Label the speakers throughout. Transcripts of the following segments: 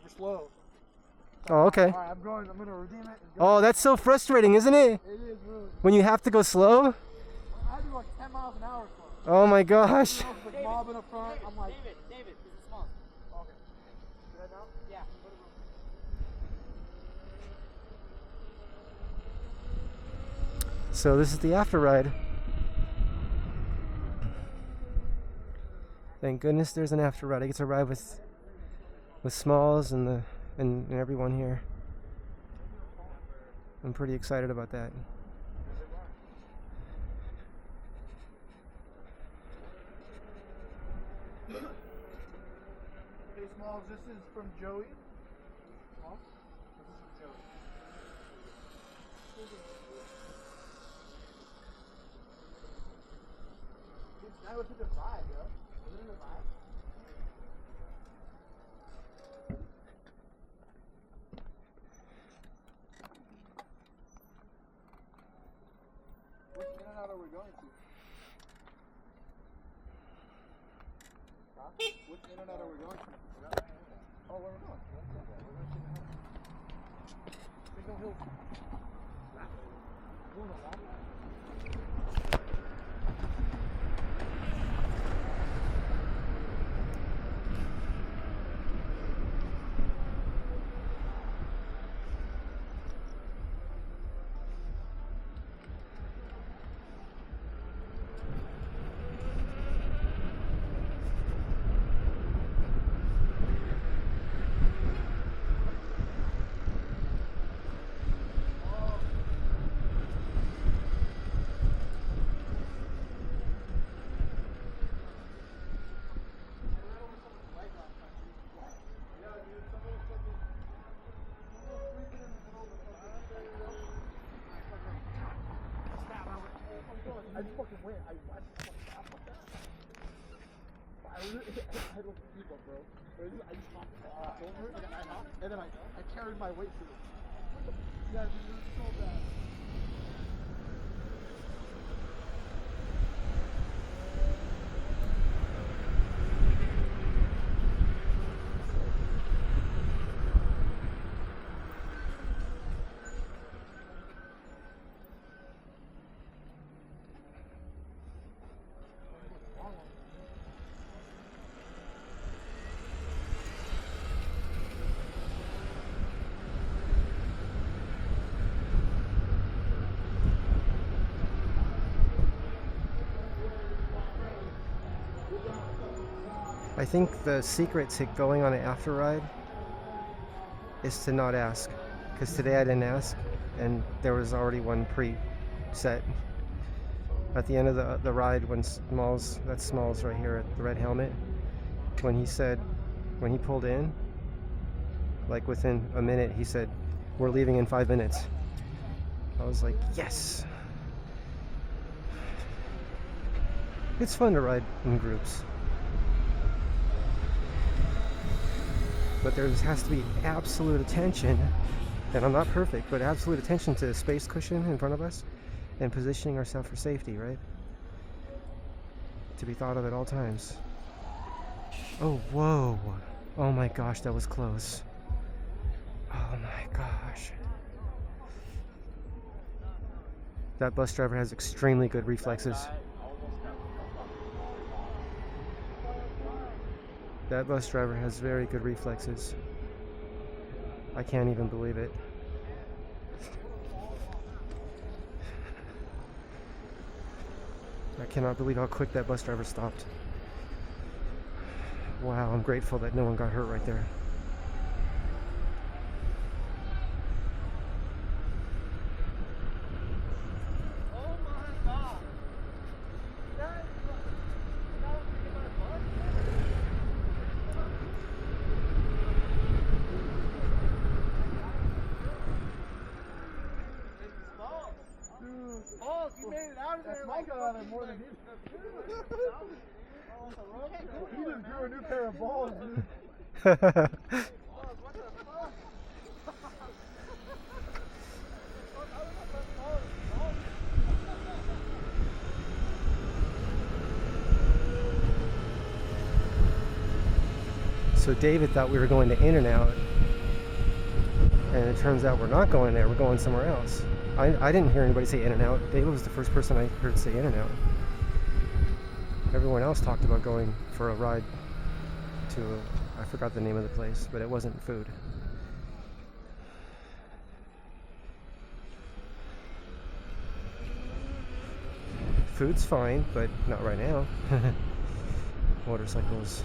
Speaker 1: super slow.
Speaker 2: Oh, okay.
Speaker 1: Alright, I'm going to redeem it.
Speaker 2: Oh, that's so frustrating, isn't it?
Speaker 1: It is really.
Speaker 2: When you have to go slow?
Speaker 1: I had to go like 10 miles an hour slow.
Speaker 2: Oh my gosh.
Speaker 1: Like mobbing up front. I'm like,
Speaker 3: David, this is small.
Speaker 1: okay. Good now?
Speaker 3: Yeah.
Speaker 2: So this is the after ride. Thank goodness there's an after ride. I get to ride with Smalls and everyone here. I'm pretty excited about that.
Speaker 1: Hey Smalls, this is from Joey. Smalls? This is from Joey. That was such a vibe, yo. Wasn't it a vibe? Which in and out are we going to? Huh? Which in and out are we going to? Oh, where are we going? Signal Hill. Going to lap? I just fucking went. I looked at people, bro. I just hopped over and then I hopped and then I carried my weight through it. Yeah, dude, it was so bad.
Speaker 2: I think the secret to going on an after ride is to not ask, because today I didn't ask and there was already one pre-set. At the end of the ride, when Smalls, that's Smalls right here at the red helmet, when he pulled in, like within a minute he said, "We're leaving in 5 minutes." I was like, yes. It's fun to ride in groups. But there has to be absolute attention, and I'm not perfect, but absolute attention to the space cushion in front of us and positioning ourselves for safety, right? To be thought of at all times. Oh, whoa. Oh my gosh, that was close. Oh my gosh. That bus driver has extremely good reflexes. That bus driver has very good reflexes. I can't even believe it. I cannot believe how quick that bus driver stopped. Wow, I'm grateful that no one got hurt right there.
Speaker 1: You made it out of there. I got out of there more than he did. He just grew a new pair of balls, dude.
Speaker 2: So David thought we were going to In-N-Out, And it turns out we're not going there, we're going somewhere else. I didn't hear anybody say In-N-Out. David was the first person I heard say In-N-Out. Everyone else talked about going for a ride to, I forgot the name of the place, but it wasn't food. Food's fine, but not right now. Motorcycles.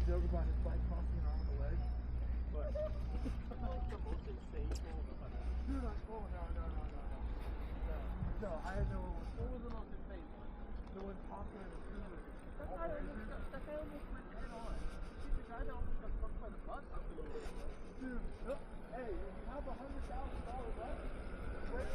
Speaker 1: Joke about his bike crossing an arm of the leg, but the most insane dude, no, I had no one. What was the most insane one? The one talking in the scooter. That guy almost went head on. He's the guy that almost got fucked by the bus. Dude, look, hey, if you have $100,000 left, wait,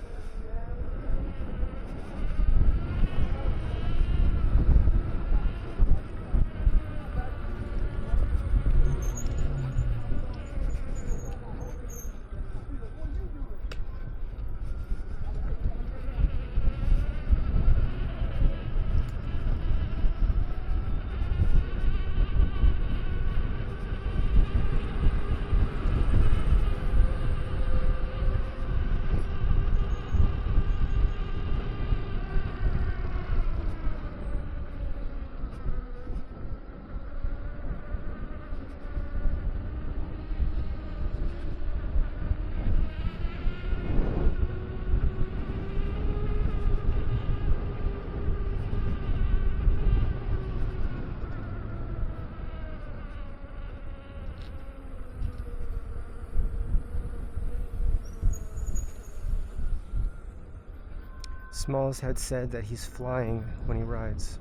Speaker 2: Smalls had said that he's flying when he rides.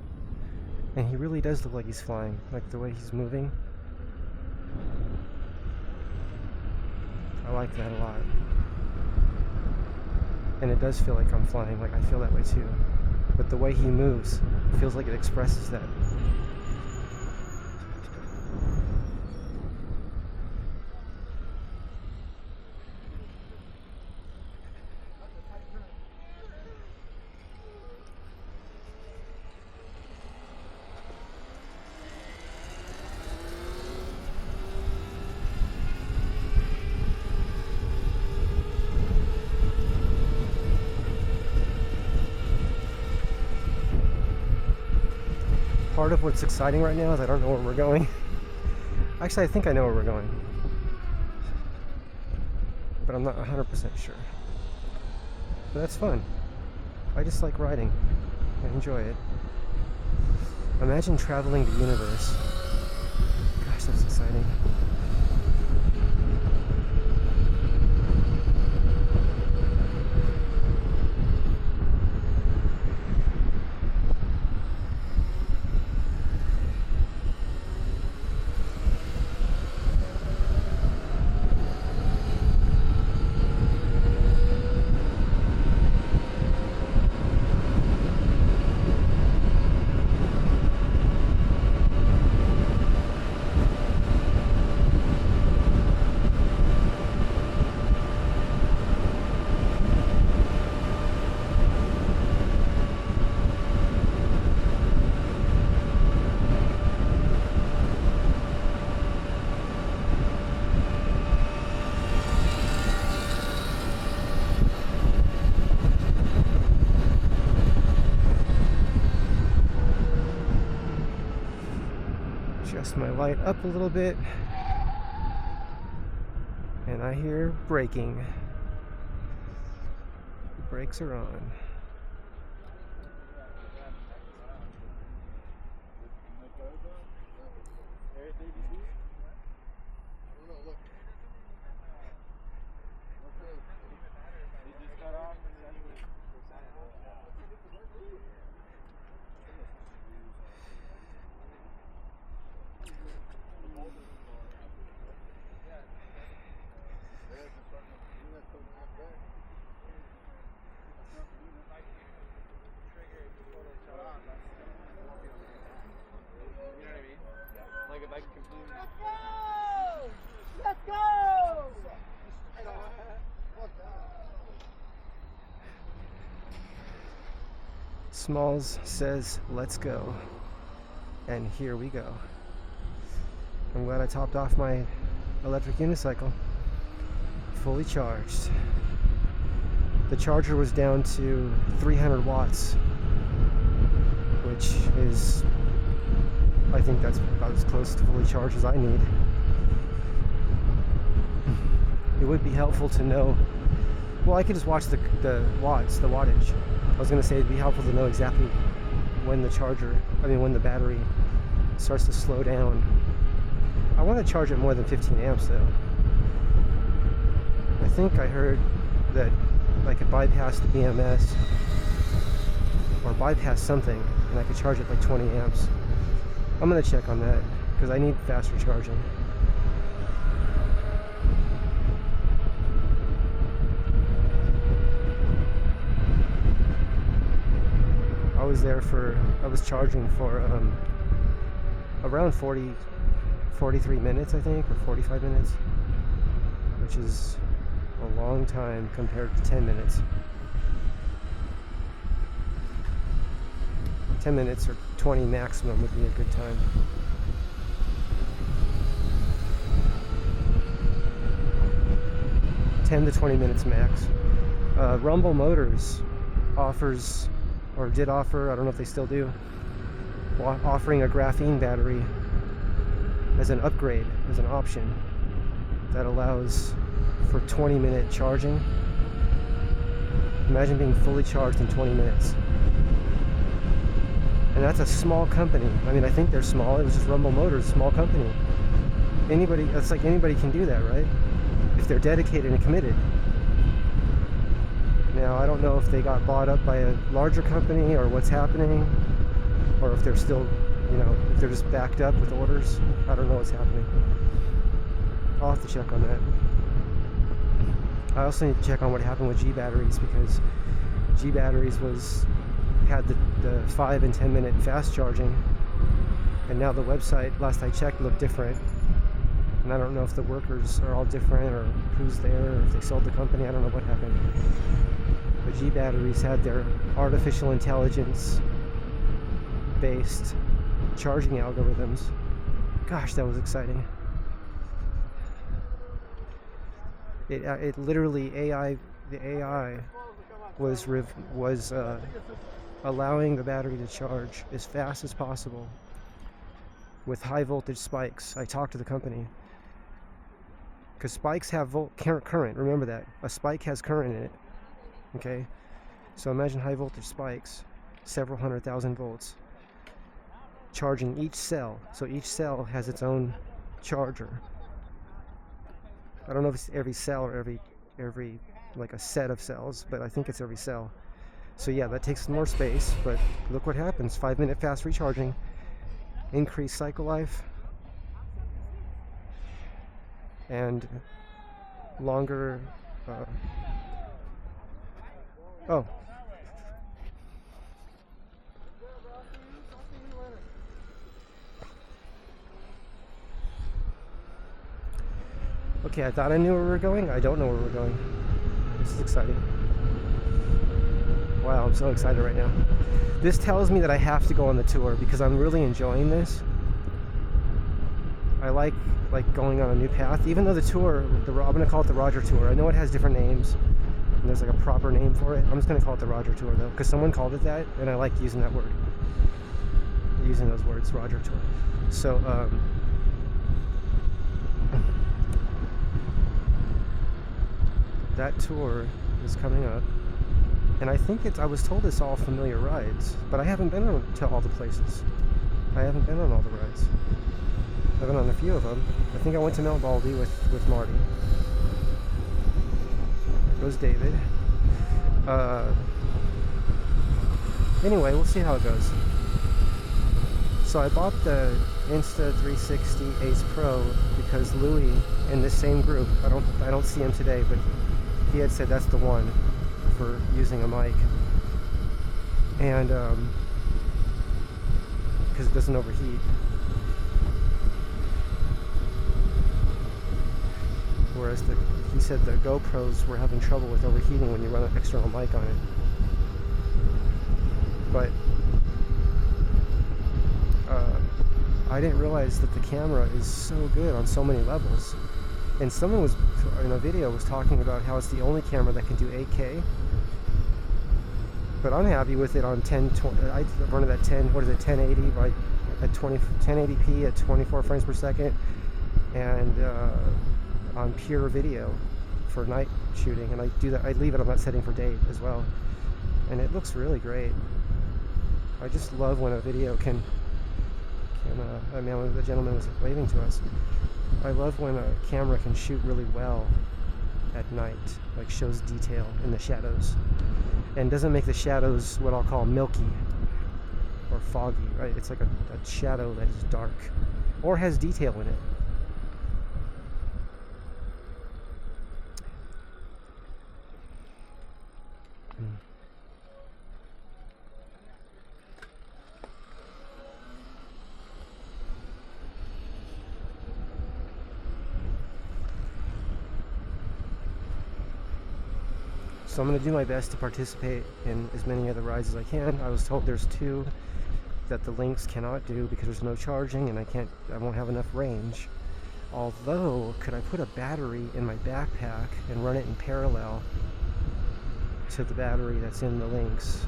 Speaker 2: And he really does look like he's flying, like the way he's moving. I like that a lot. And it does feel like I'm flying, like I feel that way too. But the way he moves feels like it expresses that. Part of what's exciting right now is I don't know where we're going. Actually, I think I know where we're going. But I'm not 100% sure. But that's fun. I just like riding. I enjoy it. Imagine traveling the universe. Gosh, that's exciting. Adjust my light up a little bit. And I hear braking. The brakes are on.
Speaker 1: Let's go!
Speaker 2: Smalls says, let's go. And here we go. I'm glad I topped off my electric unicycle. Fully charged. The charger was down to 300 watts, which is, I think that's about as close to fully charged as I need. It would be helpful to know, well, I could just watch the watts, the wattage. I was going to say it'd be helpful to know exactly when when the battery starts to slow down. I want to charge it more than 15 amps though. I think I heard that I could bypass the BMS or bypass something and I could charge it like 20 amps. I'm going to check on that because I need faster charging. I was charging for around 43 minutes, I think, or 45 minutes, which is a long time compared to 10 minutes. 10 minutes or 20 maximum would be a good time. $10 to 20 minutes max. Rumble Motors offers, or did offer, I don't know if they still do, offering a graphene battery as an upgrade, as an option that allows for 20-minute charging. Imagine being fully charged in 20 minutes. And that's a small company. I mean, I think they're small. It was just Rumble Motors, small company. That's like anybody can do that, right? If they're dedicated and committed. Now, I don't know if they got bought up by a larger company or what's happening, or if they're still, if they're just backed up with orders. I don't know what's happening. I'll have to check on that. I also need to check on what happened with G batteries, because G batteries had the 5 and 10 minute fast charging, and now the website, last I checked, looked different. And I don't know if the workers are all different or who's there, or if they sold the company. I don't know what happened. But G batteries had their artificial intelligence based charging algorithms. Gosh, that was exciting. It literally the AI was allowing the battery to charge as fast as possible with high voltage spikes. I talked to the company, because spikes have current. Remember that a spike has current in it. Okay, so imagine high voltage spikes, several 100,000 volts, charging each cell. So each cell has its own charger. I don't know if it's every cell or every like a set of cells, but I think it's every cell. So yeah, that takes more space, but look what happens. 5-minute fast recharging, increased cycle life, and longer oh. Okay, I thought I knew where we were going. I don't know where we're going. This is exciting. Wow, I'm so excited right now. This tells me that I have to go on the tour because I'm really enjoying this. I like going on a new path, even though the tour, I'm going to call it the Roger Tour. I know it has different names, and there's like a proper name for it. I'm just going to call it the Roger Tour though, because someone called it that, and I like using that word, using buzzwords, Roger Tour. So, that tour is coming up, and I think I was told it's all familiar rides, but I haven't been to all the places. I haven't been on all the rides. I've been on a few of them. I think I went to Mount Baldy with Marty. There goes David. Anyway, we'll see how it goes. So I bought the Insta360 Ace Pro because Louis, in this same group, I don't see him today, but he had said that's the one for using a mic, and because it doesn't overheat. Whereas he said the GoPros were having trouble with overheating when you run an external mic on it. But I didn't realize that the camera is so good on so many levels. And someone was in a video was talking about how it's the only camera that can do 8K. But I'm happy with it on 1020. I run it at 1080 by at 1080p at 24 frames per second, and on pure video for night shooting. And I do that. I leave it on that setting for day as well, and it looks really great. I just love when a video can the gentleman was waving to us. I love when a camera can shoot really well at night, like shows detail in the shadows, and doesn't make the shadows what I'll call milky or foggy, right? It's like a shadow that is dark or has detail in it. So I'm going to do my best to participate in as many of the rides as I can. I was told there's 2 that the Lynx cannot do because there's no charging and I won't have enough range. Although, could I put a battery in my backpack and run it in parallel to the battery that's in the Lynx?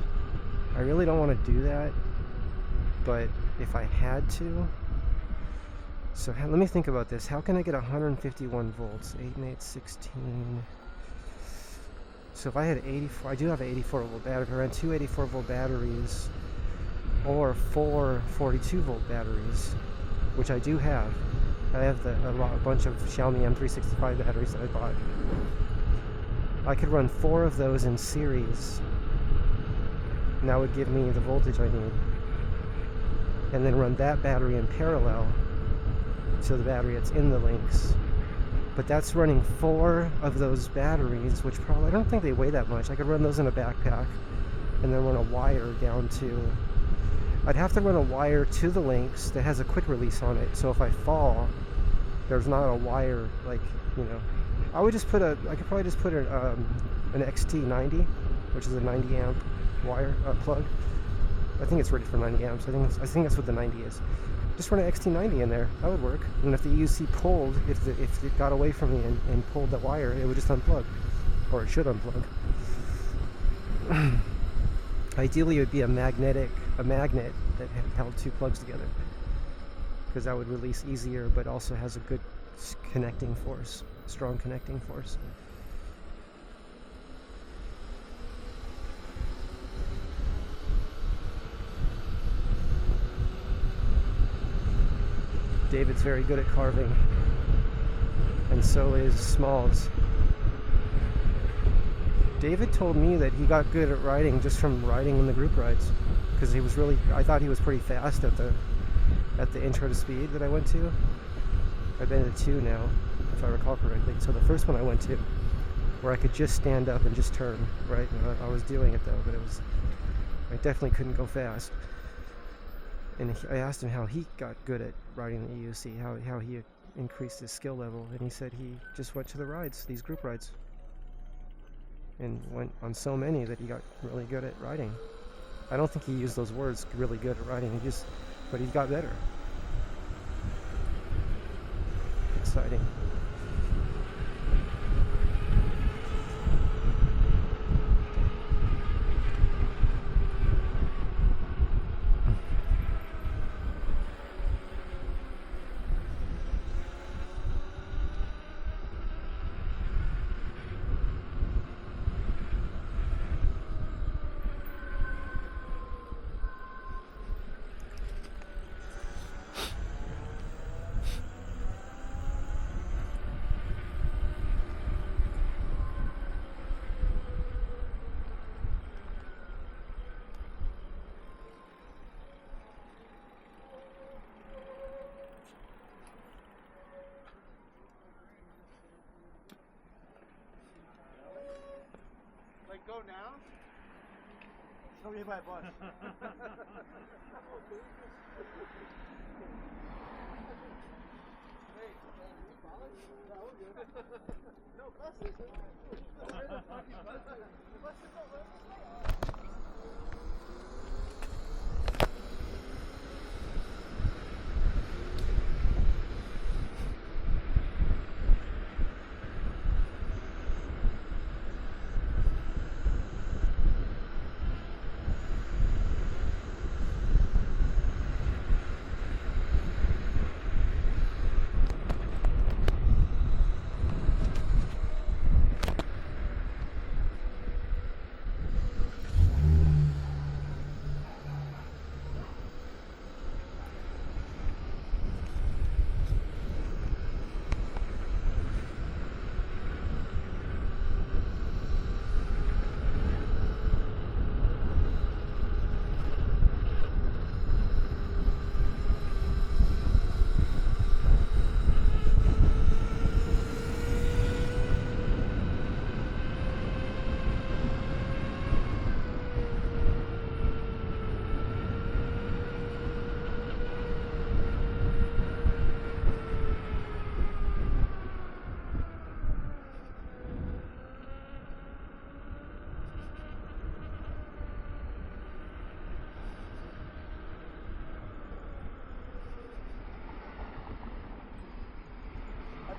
Speaker 2: I really don't want to do that, but if I had to. So let me think about this. How can I get 151 volts? 8 and 8, 16... So if I had 84, I do have an 84 volt battery. If I ran 2 84 volt batteries or 4 42 volt batteries, which I do have. I have a bunch of Xiaomi M365 batteries that I bought. I could run 4 of those in series, and that would give me the voltage I need. And then run that battery in parallel to the battery that's in the Lynx. But that's running 4 of those batteries, which probably, I don't think they weigh that much. I could run those in a backpack and then run a wire down to, I'd have to run a wire to the Lynx that has a quick release on it. So if I fall, there's not a wire, like, you know, I could probably just put an XT90, which is a 90 amp wire plug. I think it's ready for 90 amps. I think that's what the 90 is. Just run an XT90 in there. That would work. And if the EUC pulled, if it got away from me and pulled the wire, it would just unplug, or it should unplug. Ideally, it would be a magnet that held 2 plugs together, because that would release easier, but also has a good connecting force, strong connecting force. David's very good at carving, and so is Smalls. David told me that he got good at riding just from riding in the group rides, because I thought he was pretty fast at the intro to speed that I went to. I've been to 2 now, if I recall correctly. So the first one I went to, where I could just stand up and just turn, right? I was doing it though, but I definitely couldn't go fast. And I asked him how he got good at riding the EUC, how he increased his skill level, and he said he just went to the rides, these group rides, and went on so many that he got really good at riding. I don't think he used those words, really good at riding, but he got better. Exciting.
Speaker 1: go now? Don't get by a bus. No buses. Where the fucking buses? The buses don't run this way.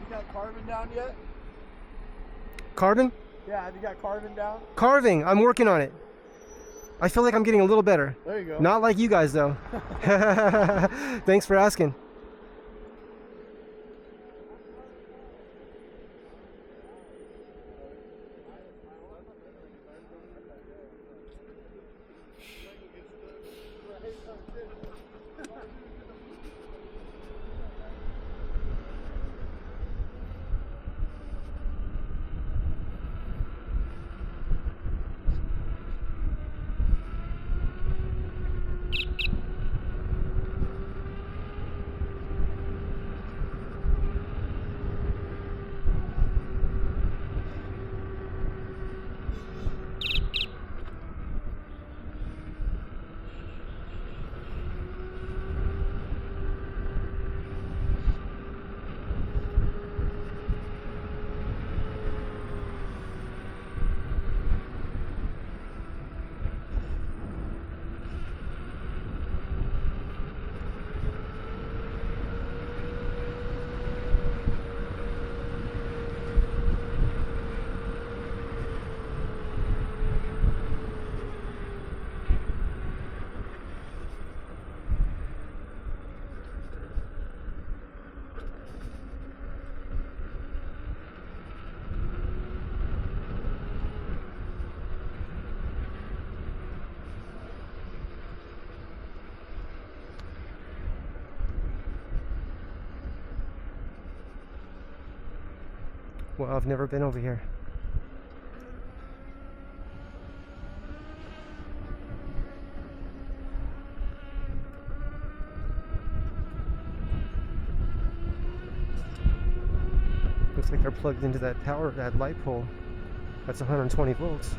Speaker 1: Got carving down yet?
Speaker 2: Carbon?
Speaker 1: Yeah, have you got carving down?
Speaker 2: Carving. I'm working on it. I feel like I'm getting a little better.
Speaker 1: There you go.
Speaker 2: Not like you guys, though. Thanks for asking. Well, I've never been over here. Looks like they're plugged into that power, that light pole. That's 120 volts.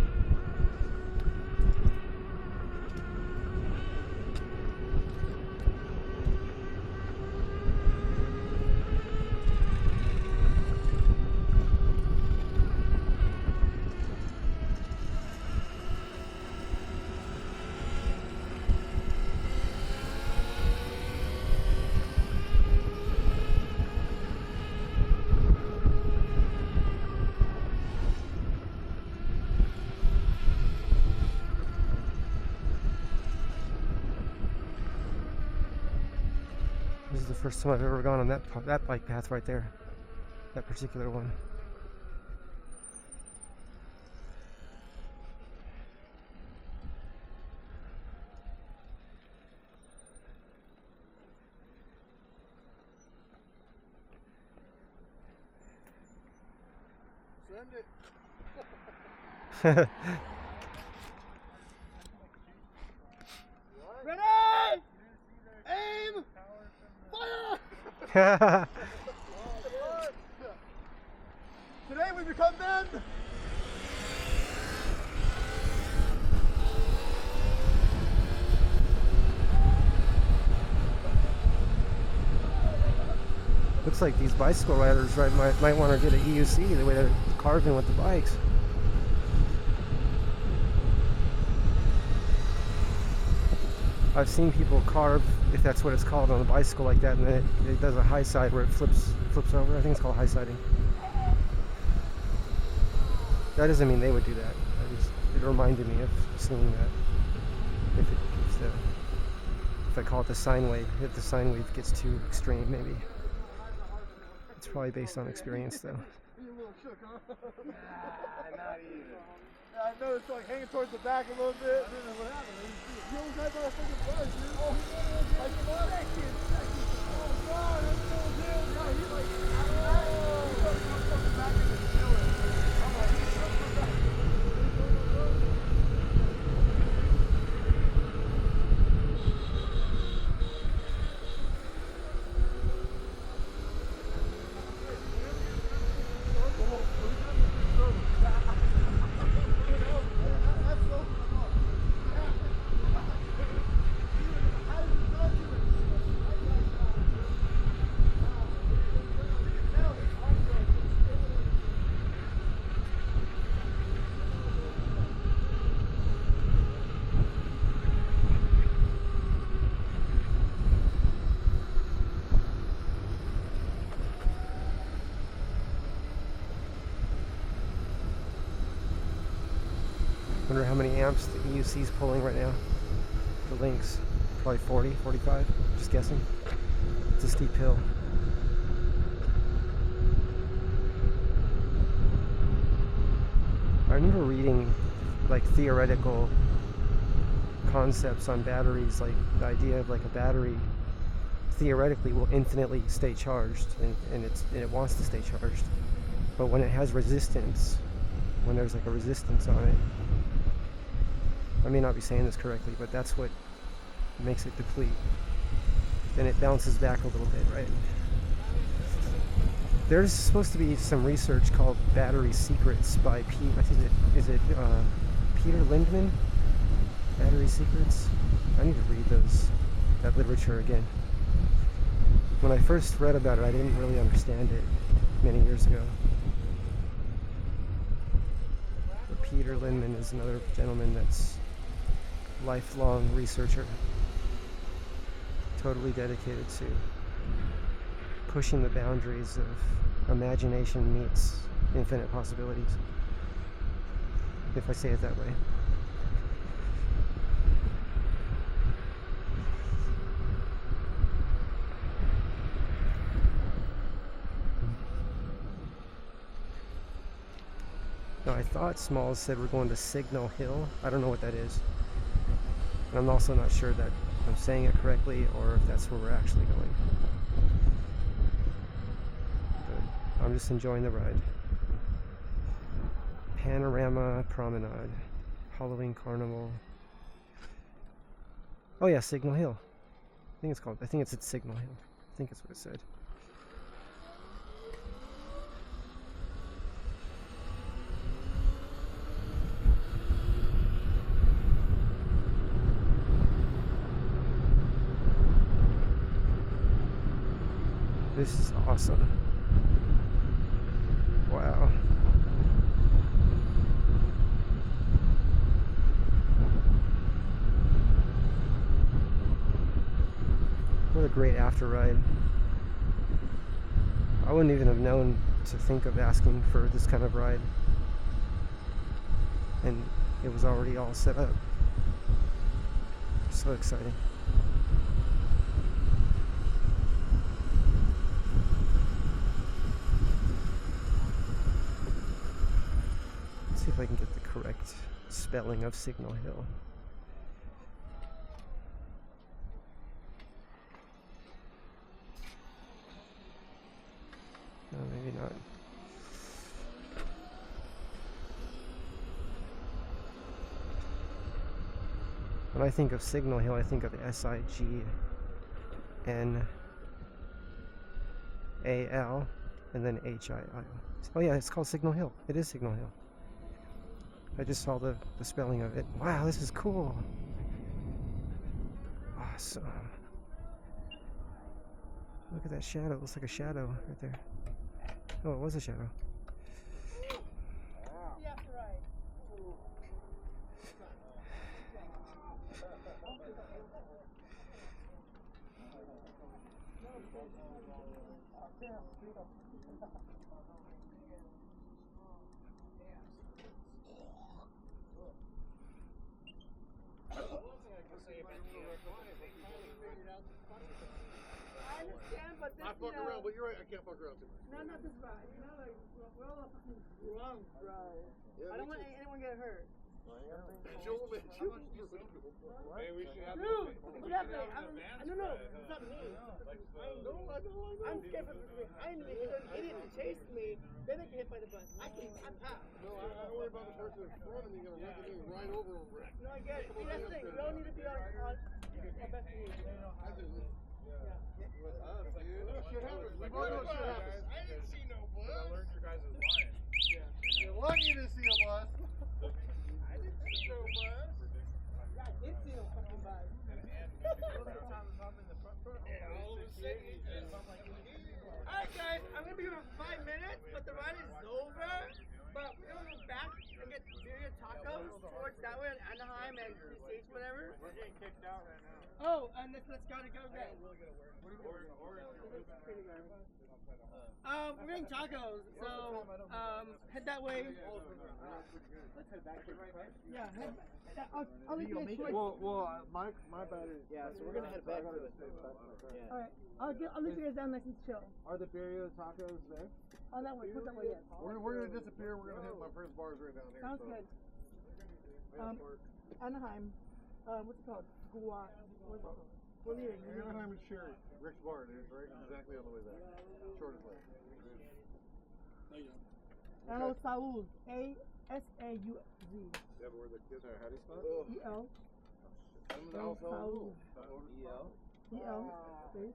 Speaker 2: This is the first time I've ever gone on that bike path right there. That particular one.
Speaker 1: Send it. Ready? Aim! Fire! Today we become men!
Speaker 2: Looks like these bicycle riders might want to get an EUC the way they're carving with the bikes. I've seen people carve, if that's what it's called, on a bicycle like that, and then it does a high side where it flips over. I think it's called high siding. That doesn't mean they would do that. It reminded me of seeing that. If I call it the sine wave, if the sine wave gets too extreme, maybe. It's probably based on experience, though.
Speaker 1: You a little shook, huh? Nah, not even. Yeah, I noticed like hanging towards the back a little bit. I didn't know what happened. You almost had my fucking buzz, dude. Oh, he like the second. Oh, God, that's so good. No, he like, he started going fucking back into the chiller. I'm like, he's so back.
Speaker 2: Wonder how many amps the EUC is pulling right now. The links, probably 40, 45, just guessing. It's a steep hill. I remember reading like theoretical concepts on batteries, like the idea of like a battery theoretically will infinitely stay charged, and it wants to stay charged. But when it has resistance, when there's like a resistance on it, I may not be saying this correctly, but that's what makes it deplete. Then it bounces back a little bit, right? There's supposed to be some research called Battery Secrets by I think is it Peter Lindman? Battery Secrets? I need to read that literature again. When I first read about it, I didn't really understand it many years ago. But Peter Lindman is another gentleman that's lifelong researcher, totally dedicated to pushing the boundaries of imagination meets infinite possibilities, if I say it that way. Now, I thought Smalls said we're going to Signal Hill. I don't know what that is. And I'm also not sure that I'm saying it correctly or if that's where we're actually going. But I'm just enjoying the ride. Panorama Promenade. Halloween Carnival. Oh yeah, Signal Hill. I think it's at Signal Hill. I think that's what it said. This is awesome. Wow. What a great after ride. I wouldn't even have known to think of asking for this kind of ride. And it was already all set up. So exciting. See if I can get the correct spelling of Signal Hill. No, maybe not. When I think of Signal Hill, I think of S-I-G-N-A-L and then H-I-I-O. Oh yeah, it's called Signal Hill. It is Signal Hill. I just saw the spelling of it. Wow, this is cool. Awesome. Look at that shadow. It looks like a shadow right there. Oh, it was a shadow.
Speaker 1: I fuck around, but you're right, I can't fuck around too much. No, not this ride. You know, like, we're all fucking drunk, bro. Yeah, I don't want anyone to get hurt. Joel, man, Joel. Maybe we should have. Dude, what happened? No, it's not me. I know. I'm scared for this. I need an idiot to chase me. Then I get hit by the bus. I'm out. No, I don't worry about the person in front of me. You're gonna look at me and ride over him. No, I get it. See, that's the thing. We don't need to be on our best behavior. Shit happens. We both know shit happens. I didn't see no bus. I learned your guys' line. Yeah. You're lucky you didn't see a bus. I didn't see no bus. Yeah, I did see no fucking bus. Alright guys, I'm gonna be here for 5 minutes, but the ride is over. But we're gonna go back and get birria tacos towards that way in Anaheim and the States, whatever. We're getting kicked out right now. Oh, and let's gotta go then. We're getting tacos, so head that way. Let's head back here, right? Yeah, head. I'll leave you a choice. Well, my battery. Yeah, so we're gonna head back to the. Yeah. All right, I'll leave you guys down nice and chill. Are the birria tacos there? On that way, put that way, yes. We're gonna disappear. We're gonna hit my friend's bars right down here. Sounds good. Anaheim. What's it called? What's it called? We're leaving. Anaheim and Sherry. Rick's bar, dude. Right, exactly on the way there. Shortest way. Anaheim Saúl. A-S-A-U-Z. Yeah, but where the kids are, how do you spell it? E-L. Saúl. E-L. E-L. See?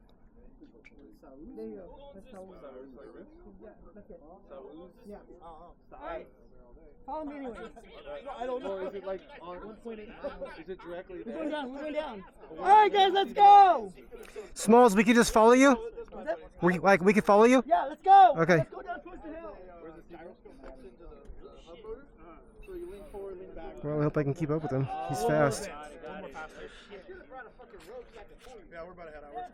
Speaker 1: There you go. That's Saúl. Yeah, that's it. Saúl? Yeah. Alright. Follow me anyway. I don't know. Is it like on 1.8? Is it directly there? We're going down. Alright guys, let's go!
Speaker 2: Smalls, we could just follow you? We could follow you?
Speaker 1: Yeah, let's go!
Speaker 2: Okay.
Speaker 1: Let's go down towards the hill.
Speaker 2: Well, I hope I can keep up with him. He's fast.
Speaker 1: Yeah, we're about to head out. We're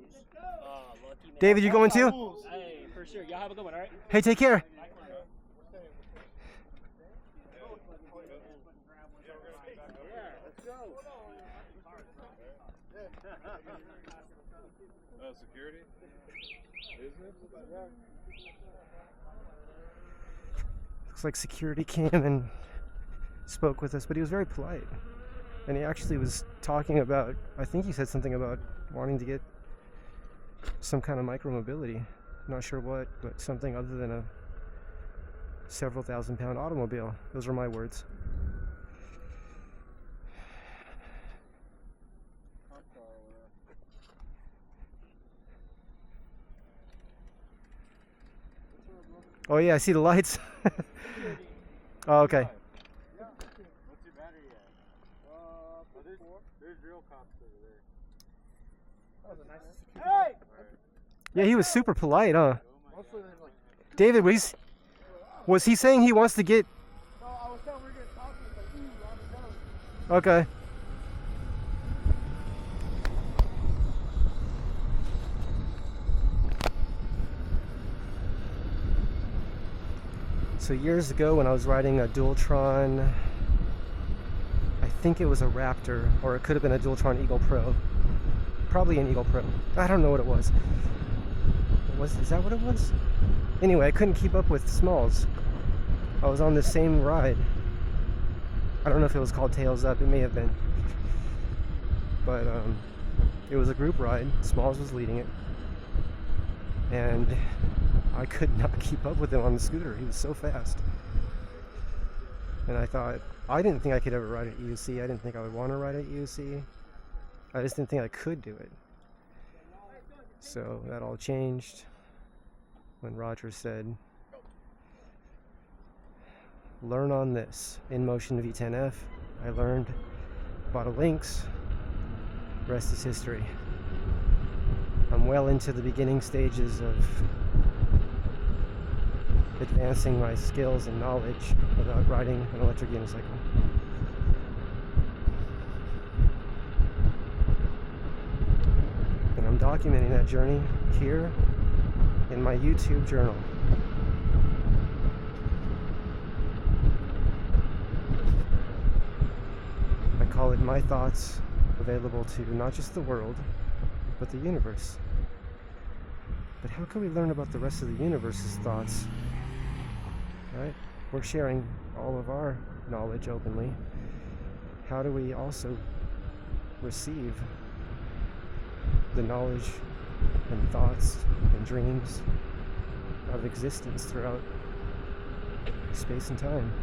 Speaker 1: just gonna
Speaker 2: David, you going too?
Speaker 3: Hey, for sure. Y'all have a good one, alright?
Speaker 2: Hey, take care.
Speaker 1: Security? Business?
Speaker 2: Looks like security came and spoke with us, but he was very polite. And he actually was talking about, I think he said something about wanting to get some kind of micromobility. Not sure what, but something other than a several thousand-pound automobile. Those were my words. Oh yeah, I see the lights. Oh, okay.
Speaker 1: What's your battery at? There's real cops over there. That was a nice security. Hey!
Speaker 2: Yeah, he was super polite, huh? David, was he saying he wants to get...
Speaker 1: No, I was saying we're going to talk to him, but
Speaker 2: Okay. So years ago when I was riding a Dualtron, I think it was a Raptor, or it could have been a Dualtron Eagle Pro. Probably an Eagle Pro. I don't know what it was. Is that what it was? Anyway, I couldn't keep up with Smalls. I was on the same ride. I don't know if it was called Tails Up, it may have been. But it was a group ride. Smalls was leading it. And I could not keep up with him on the scooter. He was so fast. And I didn't think I could ever ride at EUC. I didn't think I would want to ride at EUC. I just didn't think I could do it. So that all changed when Roger said, learn on this. InMotion V10F. I learned, bought a Lynx. Rest is history. I'm well into the beginning stages of advancing my skills and knowledge about riding an electric unicycle. And I'm documenting that journey here in my YouTube journal. I call it My Thoughts, available to not just the world, but the universe. But how can we learn about the rest of the universe's thoughts? Right? We're sharing all of our knowledge openly. How do we also receive the knowledge and thoughts and dreams of existence throughout space and time?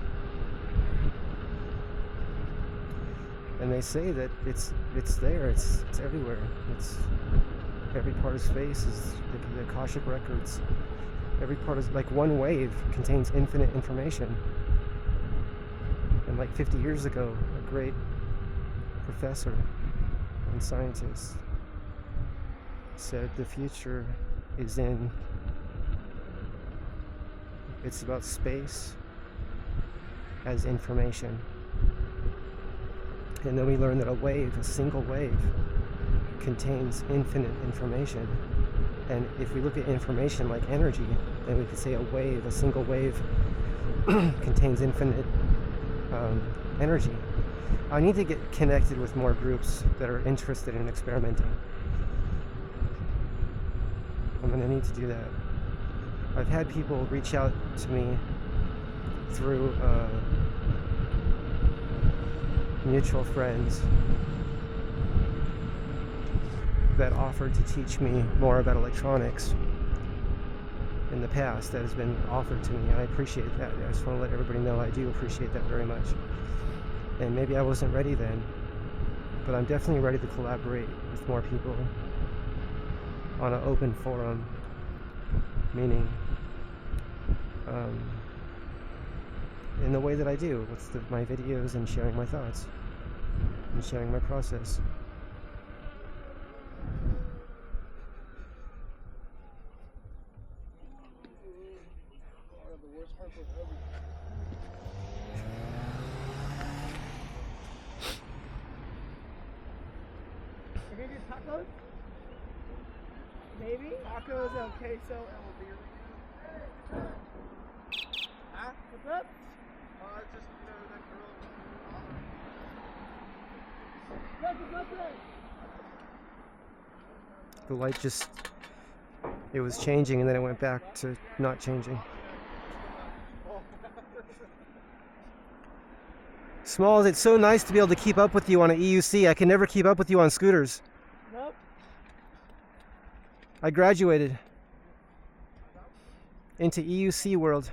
Speaker 2: And they say that it's there, it's everywhere. It's every part of space is the Akashic records. Every part is like one wave contains infinite information. And like 50 years ago, a great professor and scientist said the future is in, it's about space as information. And then we learn that a wave, a single wave, contains infinite information. And if we look at information like energy, then we could say a wave, a single wave, contains infinite energy. I need to get connected with more groups that are interested in experimenting. I'm going to need to do that. I've had people reach out to me through mutual friends that offered to teach me more about electronics in the past. That has been offered to me. I appreciate that. I just want to let everybody know I do appreciate that very much. And maybe I wasn't ready then, but I'm definitely ready to collaborate with more people on an open forum, meaning in the way that I do with my videos and sharing my thoughts and sharing my process.
Speaker 1: Are you gonna get tacos? Maybe? Tacos and queso and a beer. Huh? What's up? It's just, that girl.
Speaker 2: The light just, it was changing and then it went back to not changing. Smalls, it's so nice to be able to keep up with you on an EUC. I can never keep up with you on scooters.
Speaker 1: Nope.
Speaker 2: I graduated into EUC world.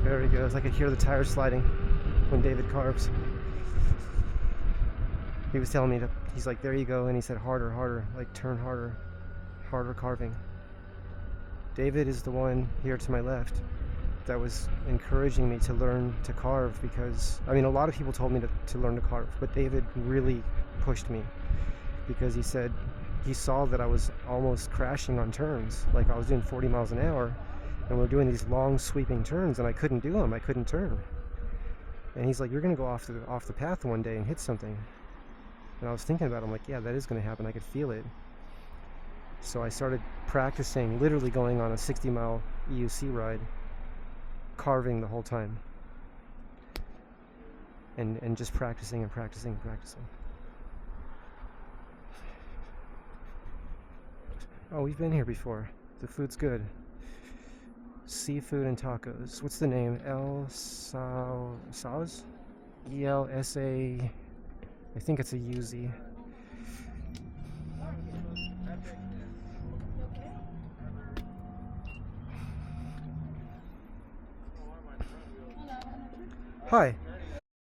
Speaker 2: There he goes. I could hear the tires sliding when David carves. He was telling me to, he's like, there you go, and he said harder, harder, like turn harder, harder carving. David is the one here to my left that was encouraging me to learn to carve, because, I mean, a lot of people told me to learn to carve, but David really pushed me, because he said he saw that I was almost crashing on turns, like I was doing 40 miles an hour, And we're doing these long sweeping turns, and I couldn't do them. I couldn't turn. And he's like, "You're gonna go off the path one day and hit something." And I was thinking about it. I'm like, "Yeah, that is gonna happen. I could feel it." So I started practicing, literally going on a 60-mile EUC ride, carving the whole time, and just practicing and practicing and practicing. Oh, we've been here before. The food's good. Seafood and tacos. What's the name? Saus? ELSA. I think it's a UZ. Hi.